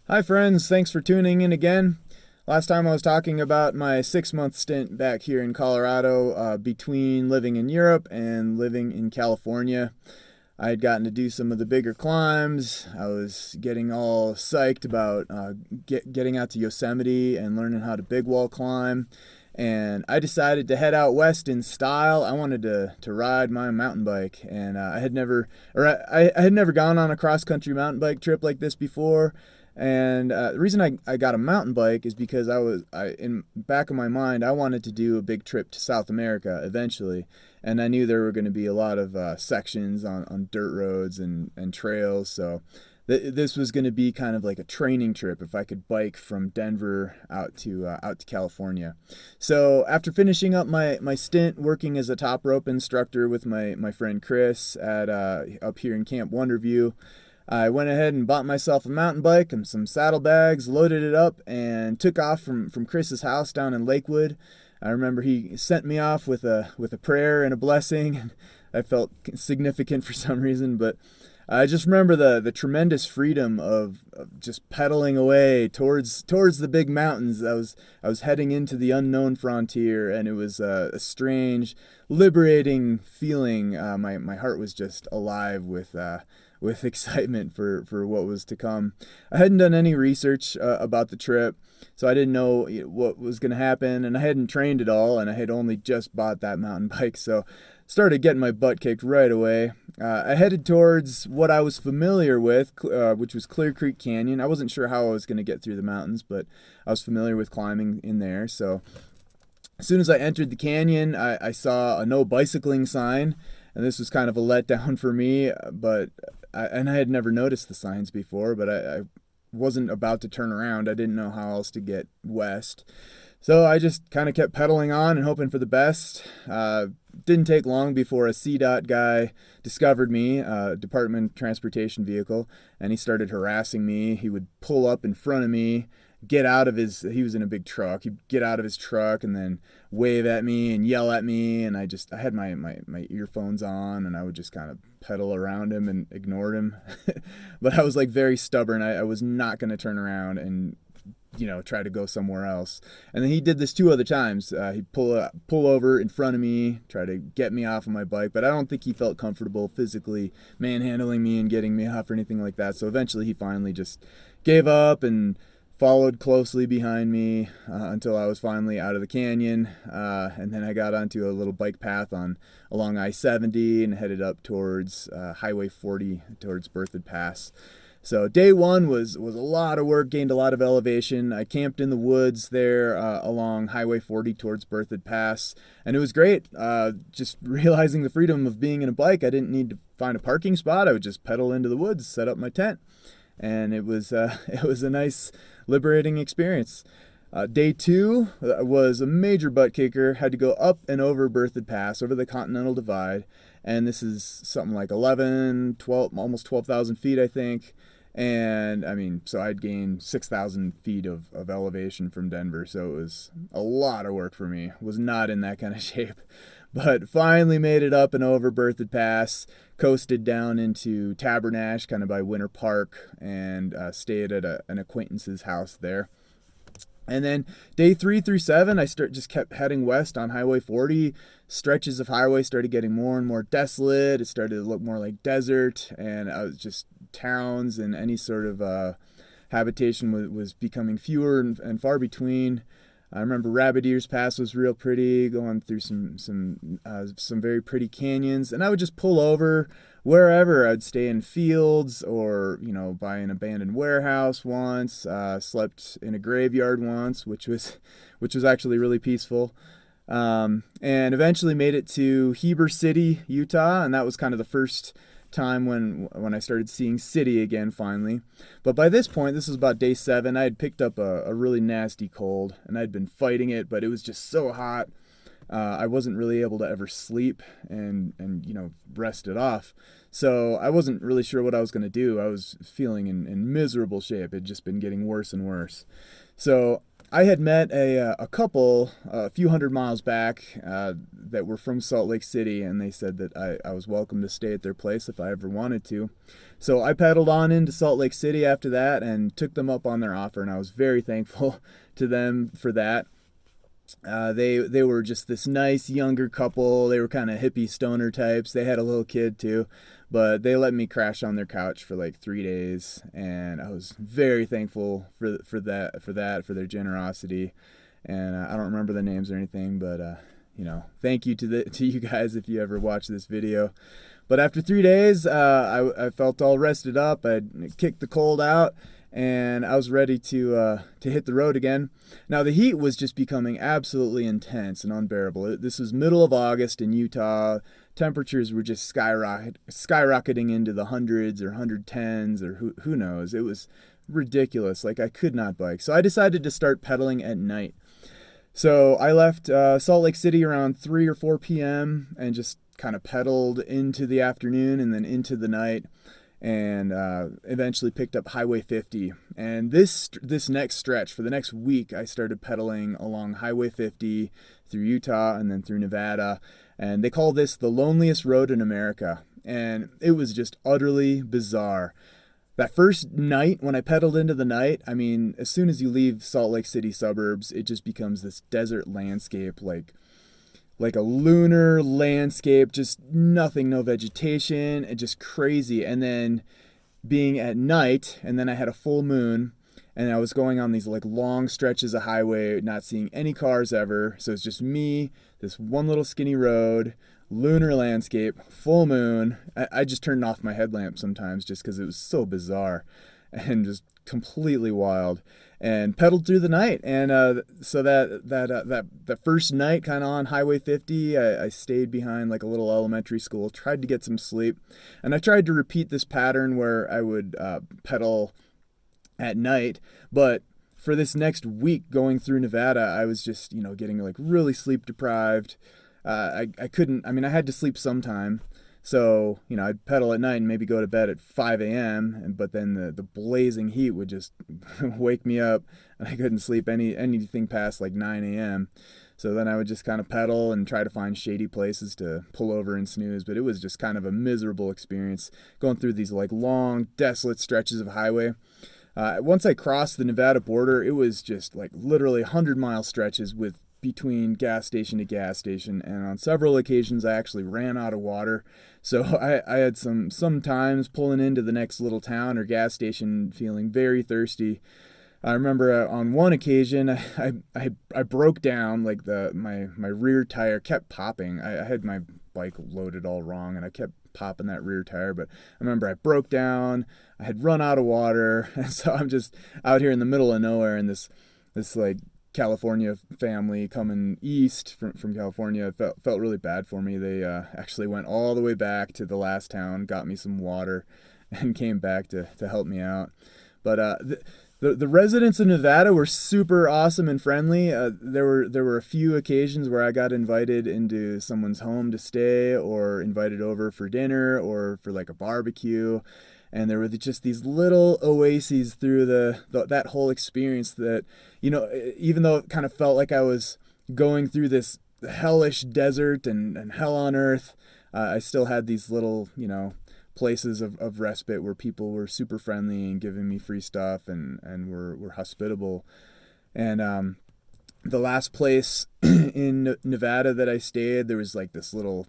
Hi, friends. Thanks for tuning in again. Last time I was talking about my 6 month stint back here in Colorado between living in Europe and living in California. I had gotten to do some of the bigger climbs. I was getting all psyched about getting out to Yosemite and learning how to big wall climb. And I decided to head out west in style. I wanted to ride my mountain bike, and I had never, I had never gone on a cross country mountain bike trip like this before. And the reason I got a mountain bike is because in back of my mind I wanted to do a big trip to South America eventually, and I knew there were going to be a lot of sections on dirt roads and trails. So this was going to be kind of like a training trip if I could bike from Denver out to California. So after finishing up my stint working as a top rope instructor with my friend Chris at up here in Camp Wonderview, I went ahead and bought myself a mountain bike and some saddlebags, loaded it up, and took off from Chris's house down in Lakewood. I remember he sent me off with a prayer and a blessing. I felt significant for some reason, but I just remember the tremendous freedom of just pedaling away towards the big mountains. I was heading into the unknown frontier, and it was a strange, liberating feeling. My heart was just alive with excitement for what was to come. I hadn't done any research about the trip, so I didn't know what was going to happen, and I hadn't trained at all, and I had only just bought that mountain bike, so started getting my butt kicked right away. I headed towards what I was familiar with, which was Clear Creek Canyon. I wasn't sure how I was going to get through the mountains, but I was familiar with climbing in there. So as soon as I entered the canyon, I saw a no bicycling sign, and this was kind of a letdown for me. But I had never noticed the signs before, but I wasn't about to turn around. I didn't know how else to get west. So I just kind of kept pedaling on and hoping for the best. Didn't take long before a CDOT guy discovered me, Department of Transportation vehicle, and he started harassing me. He would pull up in front of me, he was in a big truck. He'd get out of his truck and then wave at me and yell at me. And I had my earphones on, and I would just kind of pedal around him and ignore him. But I was like very stubborn. I was not going to turn around and try to go somewhere else. And then he did this two other times. He'd pull over in front of me, try to get me off of my bike, but I don't think he felt comfortable physically manhandling me and getting me off or anything like that. So eventually he finally just gave up and followed closely behind me until I was finally out of the canyon. And then I got onto a little bike path along I-70 and headed up towards Highway 40 towards Berthoud Pass. So day one was a lot of work, gained a lot of elevation. I camped in the woods there along Highway 40 towards Berthoud Pass, and it was great. Just realizing the freedom of being in a bike, I didn't need to find a parking spot. I would just pedal into the woods, set up my tent, and it was a nice, liberating experience. Day two was a major butt kicker. Had to go up and over Berthoud Pass, over the Continental Divide, and this is something like 11, 12, almost 12,000 feet, I think. And I mean, so I'd gained 6,000 feet of elevation from Denver, so it was a lot of work for me. Was not in that kind of shape, but finally made it up and over Berthoud Pass, coasted down into Tabernash, kind of by Winter Park, and stayed at an acquaintance's house there. And then day 3 through 7, just kept heading west on Highway 40. Stretches of highway started getting more and more desolate. It started to look more like desert, and I was just towns and any sort of habitation was becoming fewer and far between. I remember Rabbit Ears Pass was real pretty, going through some very pretty canyons, and I would just pull over wherever. I'd stay in fields or by an abandoned warehouse once. Slept in a graveyard once, which was actually really peaceful. And eventually made it to Heber City, Utah, and that was kind of the first time when I started seeing city again finally. But by this point, this was about day 7, I had picked up a really nasty cold, and I'd been fighting it, but it was just so hot. I wasn't really able to ever sleep and rest it off. So I wasn't really sure what I was going to do. I was feeling in miserable shape. It had just been getting worse and worse. So I had met a couple a few hundred miles back that were from Salt Lake City, and they said that I was welcome to stay at their place if I ever wanted to. So I pedaled on into Salt Lake City after that and took them up on their offer, and I was very thankful to them for that. They were just this nice younger couple. They were kind of hippie stoner types. They had a little kid too, but they let me crash on their couch for like 3 days, and I was very thankful for their generosity. And I don't remember the names or anything, but thank you to you guys if you ever watch this video. But after 3 days, I felt all rested up. I'd kicked the cold out, and I was ready to hit the road again. Now the heat was just becoming absolutely intense and unbearable. This was middle of August in Utah. Temperatures were just skyrocketing into the hundreds or 110s or who knows. It was ridiculous. Like, I could not bike. So I decided to start pedaling at night. So I left Salt Lake City around 3 or 4 p.m. and just kind of pedaled into the afternoon and then into the night, and eventually picked up Highway 50. And this next stretch, for the next week, I started pedaling along Highway 50 through Utah and then through Nevada. And they call this the loneliest road in America. And it was just utterly bizarre. That first night, when I pedaled into the night, I mean, as soon as you leave Salt Lake City suburbs, it just becomes this desert landscape, like a lunar landscape, just nothing, no vegetation, and just crazy. And then being at night, and then I had a full moon, and I was going on these like long stretches of highway, not seeing any cars ever. So it's just me, this one little skinny road, lunar landscape, full moon. I just turned off my headlamp sometimes just because it was so bizarre and just completely wild, and pedaled through the night. And so that first night, kind of on Highway 50, I stayed behind like a little elementary school, tried to get some sleep, and I tried to repeat this pattern where I would pedal at night. But for this next week going through Nevada, I was just getting like really sleep deprived. I couldn't. I mean, I had to sleep sometime. So, I'd pedal at night and maybe go to bed at 5 a.m. But then the blazing heat would just wake me up, and I couldn't sleep anything past like 9 a.m. So then I would just kind of pedal and try to find shady places to pull over and snooze. But it was just kind of a miserable experience going through these like long, desolate stretches of highway. Once I crossed the Nevada border, it was just like literally 100-mile stretches with between gas station to gas station, and on several occasions I actually ran out of water. So I had some times pulling into the next little town or gas station feeling very thirsty. I remember on one occasion I broke down, like my rear tire kept popping. I had my bike loaded all wrong, and I kept popping that rear tire. But I remember I broke down, I had run out of water, and so I'm just out here in the middle of nowhere, and this like California family coming east from California felt really bad for me. They actually went all the way back to the last town, got me some water, and came back to help me out. But the residents of Nevada were super awesome and friendly. There were a few occasions where I got invited into someone's home to stay, or invited over for dinner or for like a barbecue. And there were just these little oases through that whole experience that, even though it kind of felt like I was going through this hellish desert and hell on earth, I still had these little, places of respite where people were super friendly and giving me free stuff and were hospitable. And the last place in Nevada that I stayed, there was like this little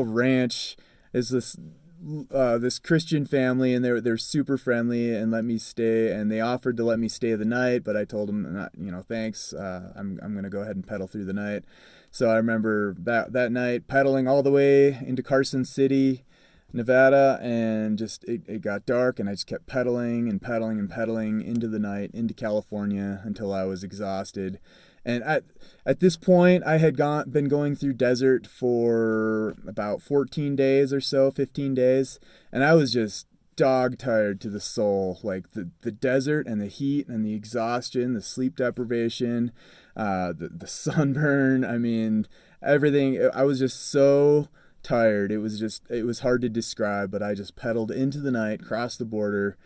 ranch. It's this Christian family, and they're super friendly and let me stay, and they offered to let me stay the night, but I told them, not, thanks. I'm gonna go ahead and pedal through the night. So I remember that night pedaling all the way into Carson City, Nevada, and just it got dark, and I just kept pedaling and pedaling and pedaling into the night, into California, until I was exhausted. And at this point, I had been going through desert for about 14 days or so, 15 days, and I was just dog tired to the soul. Like the desert and the heat and the exhaustion, the sleep deprivation, the sunburn. I mean, everything. I was just so tired. It was hard to describe, but I just pedaled into the night, crossed the border,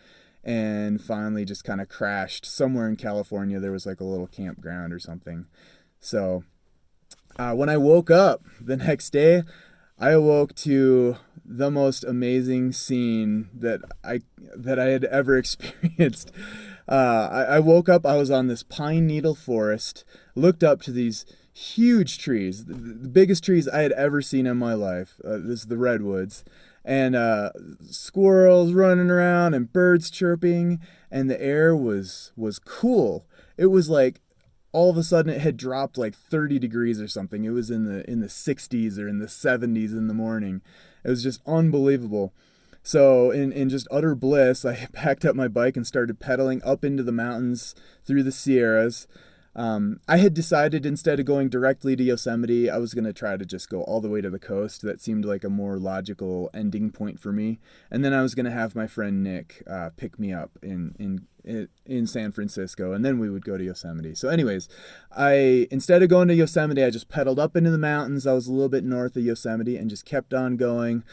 and finally just kind of crashed somewhere in California. There was like a little campground or something. So when I woke up the next day, I awoke to the most amazing scene that I had ever experienced. I woke up. I was on this pine needle forest. Looked up to these huge trees, the biggest trees I had ever seen in my life. This is the redwoods, and squirrels running around and birds chirping, and the air was cool. It was like all of a sudden it had dropped like 30 degrees or something. It was in the 60s or in the 70s in the morning. It was just unbelievable. So in just utter bliss, I packed up my bike and started pedaling up into the mountains through the Sierras. I had decided instead of going directly to Yosemite, I was going to try to just go all the way to the coast. That seemed like a more logical ending point for me. And then I was going to have my friend Nick pick me up in San Francisco, and then we would go to Yosemite. So anyways, instead of going to Yosemite, I just pedaled up into the mountains. I was a little bit north of Yosemite and just kept on going.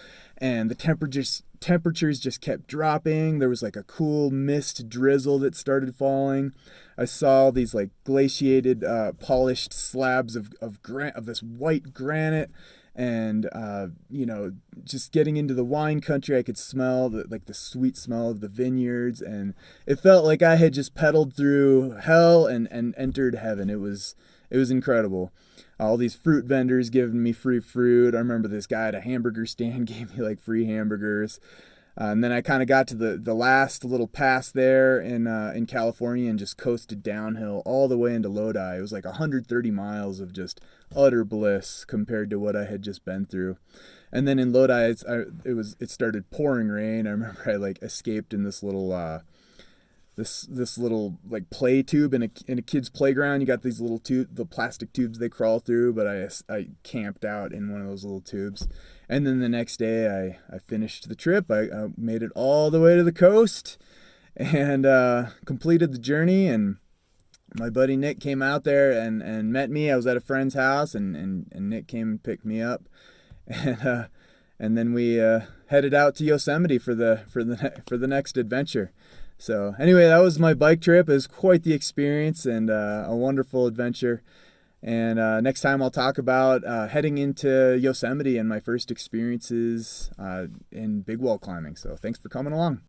And the temperatures just kept dropping. There was like a cool mist drizzle that started falling. I saw these like glaciated, polished slabs of this white granite, and just getting into the wine country, I could smell the sweet smell of the vineyards, and it felt like I had just pedaled through hell and entered heaven. It was incredible. All these fruit vendors giving me free fruit. I remember this guy at a hamburger stand gave me like free hamburgers. And then I kind of got to the last little pass there in California and just coasted downhill all the way into Lodi. It was like 130 miles of just utter bliss compared to what I had just been through. And then in Lodi, it started pouring rain. I remember I like escaped in this little this little like play tube in a kid's playground. You got these little the plastic tubes they crawl through, but I camped out in one of those little tubes. And then the next day I finished the trip. I made it all the way to the coast and completed the journey. And my buddy Nick came out there and met me. I was at a friend's house, and Nick came and picked me up. And then we headed out to Yosemite for the next adventure. So anyway, that was my bike trip. It was quite the experience and a wonderful adventure. And next time I'll talk about heading into Yosemite and my first experiences in big wall climbing. So thanks for coming along.